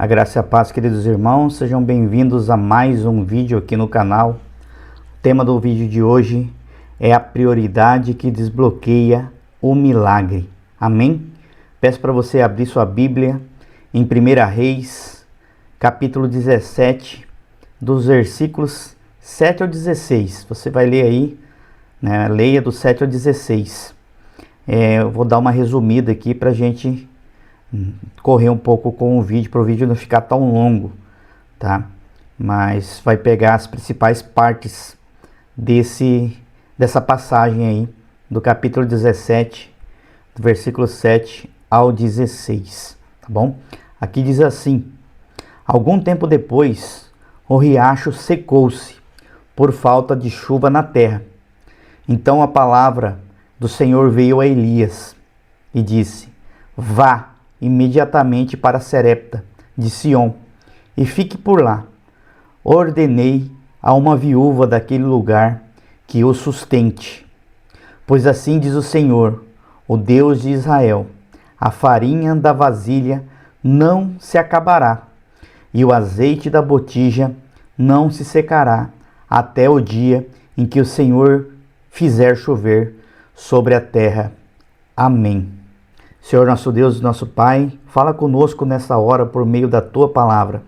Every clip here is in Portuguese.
A graça e a paz, queridos irmãos, sejam bem-vindos a mais um vídeo aqui no canal. O tema do vídeo de hoje é a prioridade que desbloqueia o milagre. Amém? Peço para você abrir sua Bíblia em 1 Reis, capítulo 17, dos versículos 7 ao 16. Você vai ler aí, né? Leia do 7 ao 16. Eu vou dar uma resumida aqui para a gente correr um pouco com o vídeo, para o vídeo não ficar tão longo, tá? Mas vai pegar as principais partes dessa passagem aí, do capítulo 17, do versículo 7 ao 16, tá bom? Aqui diz assim: algum tempo depois, o riacho secou-se, por falta de chuva na terra. Então a palavra do Senhor veio a Elias e disse: vá imediatamente para Sarepta de Sião e fique por lá. Ordenei a uma viúva daquele lugar que o sustente. Pois assim diz o Senhor, o Deus de Israel: a farinha da vasilha não se acabará, e o azeite da botija não se secará, até o dia em que o Senhor fizer chover sobre a terra. Amém. Senhor nosso Deus e nosso Pai, fala conosco nessa hora por meio da Tua palavra.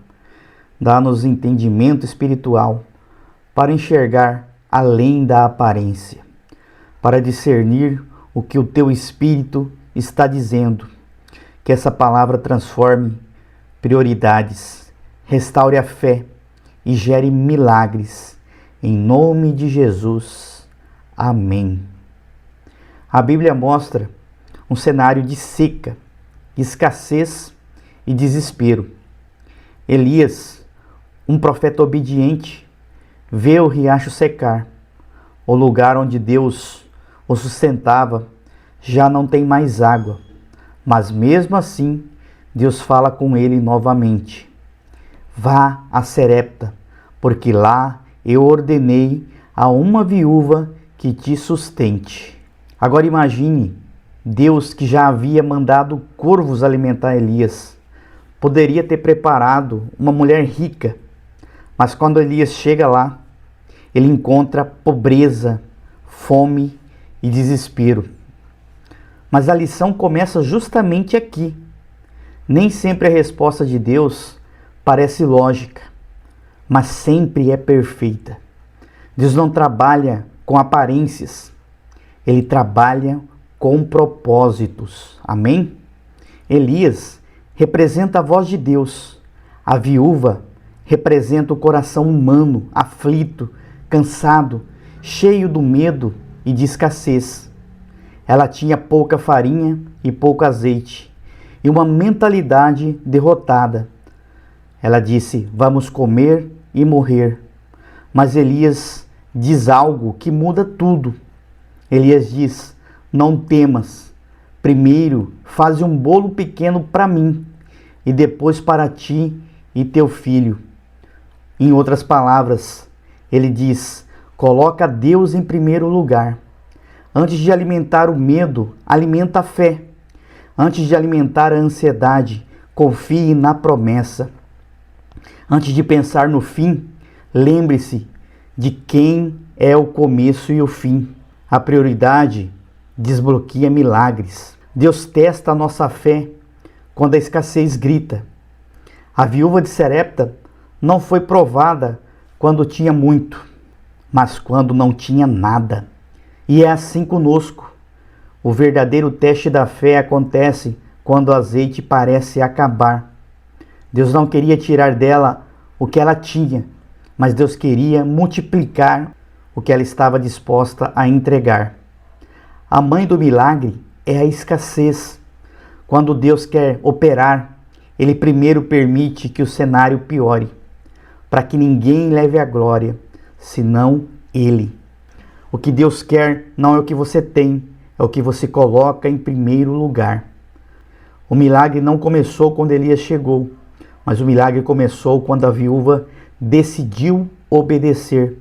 Dá-nos entendimento espiritual para enxergar além da aparência, para discernir o que o Teu Espírito está dizendo. Que essa palavra transforme prioridades, restaure a fé e gere milagres. Em nome de Jesus. Amém. A Bíblia mostra um cenário de seca, escassez e desespero. Elias, um profeta obediente, vê o riacho secar. O lugar onde Deus o sustentava já não tem mais água, mas mesmo assim Deus fala com ele novamente: vá a Sarepta, porque lá eu ordenei a uma viúva que te sustente. Agora imagine Deus, que já havia mandado corvos alimentar Elias, poderia ter preparado uma mulher rica, mas quando Elias chega lá, ele encontra pobreza, fome e desespero. Mas a lição começa justamente aqui. Nem sempre a resposta de Deus parece lógica, mas sempre é perfeita. Deus não trabalha com aparências, Ele trabalha com propósitos. Amém? Elias representa a voz de Deus. A viúva representa o coração humano, aflito, cansado, cheio do medo e de escassez. Ela tinha pouca farinha e pouco azeite, e uma mentalidade derrotada. Ela disse: vamos comer e morrer. Mas Elias diz algo que muda tudo. Elias diz: não temas, primeiro faze um bolo pequeno para mim, e depois para ti e teu filho. Em outras palavras, ele diz: coloca Deus em primeiro lugar. Antes de alimentar o medo, alimenta a fé. Antes de alimentar a ansiedade, confie na promessa. Antes de pensar no fim, lembre-se de quem é o começo e o fim. A prioridade desbloqueia milagres. Deus testa a nossa fé quando a escassez grita. A viúva de Sarepta não foi provada quando tinha muito, mas quando não tinha nada. E é assim conosco. O verdadeiro teste da fé acontece quando o azeite parece acabar. Deus não queria tirar dela o que ela tinha, mas Deus queria multiplicar o que ela estava disposta a entregar. A mãe do milagre é a escassez. Quando Deus quer operar, Ele primeiro permite que o cenário piore, para que ninguém leve a glória, senão Ele. O que Deus quer não é o que você tem, é o que você coloca em primeiro lugar. O milagre não começou quando Elias chegou, mas o milagre começou quando a viúva decidiu obedecer.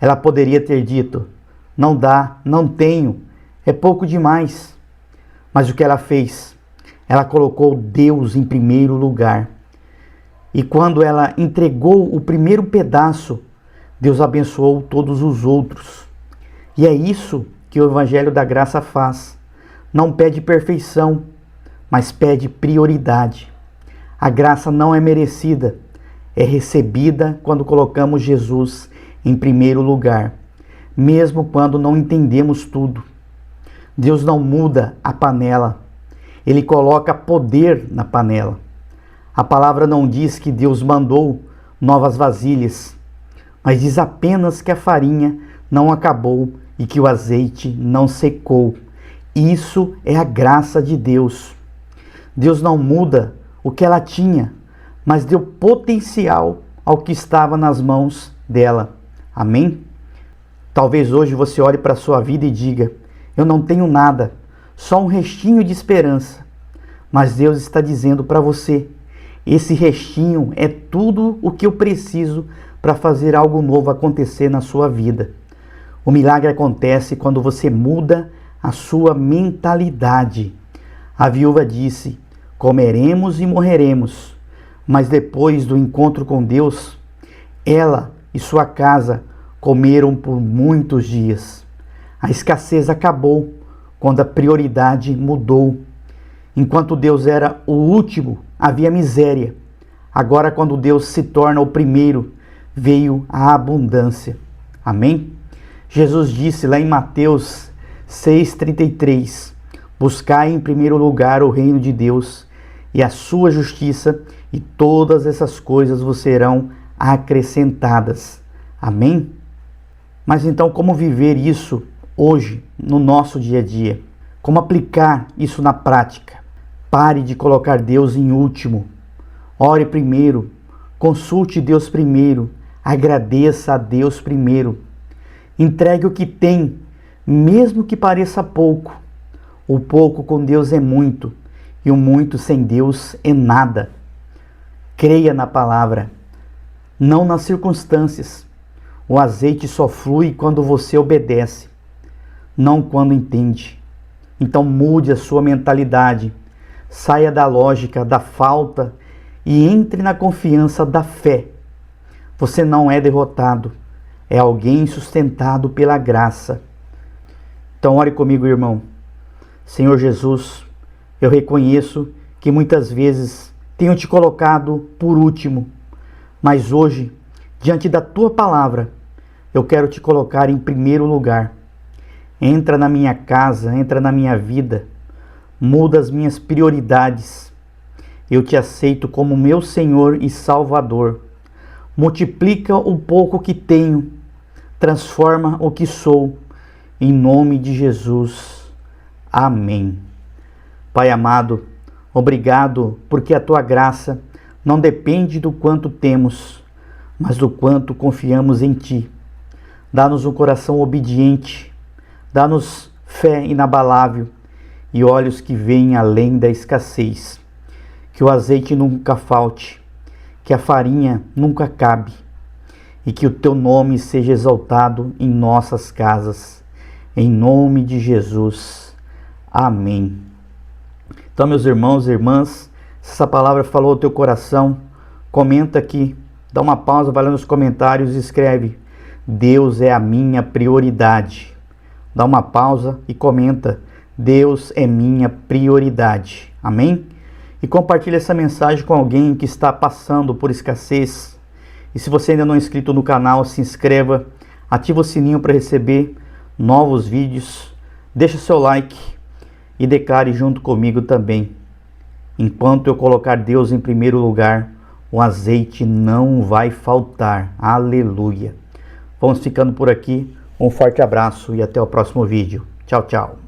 Ela poderia ter dito: não dá, não tenho, é pouco demais. Mas o que ela fez? Ela colocou Deus em primeiro lugar. E quando ela entregou o primeiro pedaço, Deus abençoou todos os outros. E é isso que o Evangelho da Graça faz. Não pede perfeição, mas pede prioridade. A graça não é merecida, é recebida quando colocamos Jesus em primeiro lugar, mesmo quando não entendemos tudo. Deus não muda a panela, Ele coloca poder na panela. A palavra não diz que Deus mandou novas vasilhas, mas diz apenas que a farinha não acabou e que o azeite não secou. Isso é a graça de Deus. Deus não muda o que ela tinha, mas deu potencial ao que estava nas mãos dela. Amém? Talvez hoje você olhe para a sua vida e diga: eu não tenho nada, só um restinho de esperança. Mas Deus está dizendo para você: esse restinho é tudo o que eu preciso para fazer algo novo acontecer na sua vida. O milagre acontece quando você muda a sua mentalidade. A viúva disse: comeremos e morreremos. Mas depois do encontro com Deus, ela e sua casa comeram por muitos dias. A escassez acabou quando a prioridade mudou. Enquanto Deus era o último, havia miséria. Agora, quando Deus se torna o primeiro, veio a abundância. Amém? Jesus disse lá em Mateus 6,33: buscai em primeiro lugar o reino de Deus e a sua justiça, e todas essas coisas vos serão acrescentadas. Amém? Mas então, como viver isso hoje, no nosso dia a dia? Como aplicar isso na prática? Pare de colocar Deus em último. Ore primeiro, consulte Deus primeiro, agradeça a Deus primeiro. Entregue o que tem, mesmo que pareça pouco. O pouco com Deus é muito, e o muito sem Deus é nada. Creia na palavra, não nas circunstâncias. O azeite só flui quando você obedece, não quando entende. Então mude a sua mentalidade, saia da lógica da falta e entre na confiança da fé. Você não é derrotado, é alguém sustentado pela graça. Então ore comigo, irmão. Senhor Jesus, eu reconheço que muitas vezes tenho te colocado por último, mas hoje, diante da tua palavra, eu quero te colocar em primeiro lugar. Entra na minha casa, entra na minha vida, muda as minhas prioridades. Eu te aceito como meu Senhor e Salvador. Multiplica o pouco que tenho, transforma o que sou, em nome de Jesus. Amém. Pai amado, obrigado porque a tua graça não depende do quanto temos, mas do quanto confiamos em ti. Dá-nos um coração obediente, dá-nos fé inabalável e olhos que veem além da escassez. Que o azeite nunca falte, que a farinha nunca acabe e que o teu nome seja exaltado em nossas casas. Em nome de Jesus. Amém. Então, meus irmãos e irmãs, se essa palavra falou ao teu coração, comenta aqui, dá uma pausa, vai lá nos comentários e escreve: Deus é a minha prioridade. Dá uma pausa e comenta: Deus é minha prioridade. Amém? E compartilha essa mensagem com alguém que está passando por escassez. E se você ainda não é inscrito no canal, se inscreva, ativa o sininho para receber novos vídeos, deixa o seu like e declare junto comigo também: enquanto eu colocar Deus em primeiro lugar, o azeite não vai faltar. Aleluia. Vamos ficando por aqui. Um forte abraço e até o próximo vídeo. Tchau, tchau.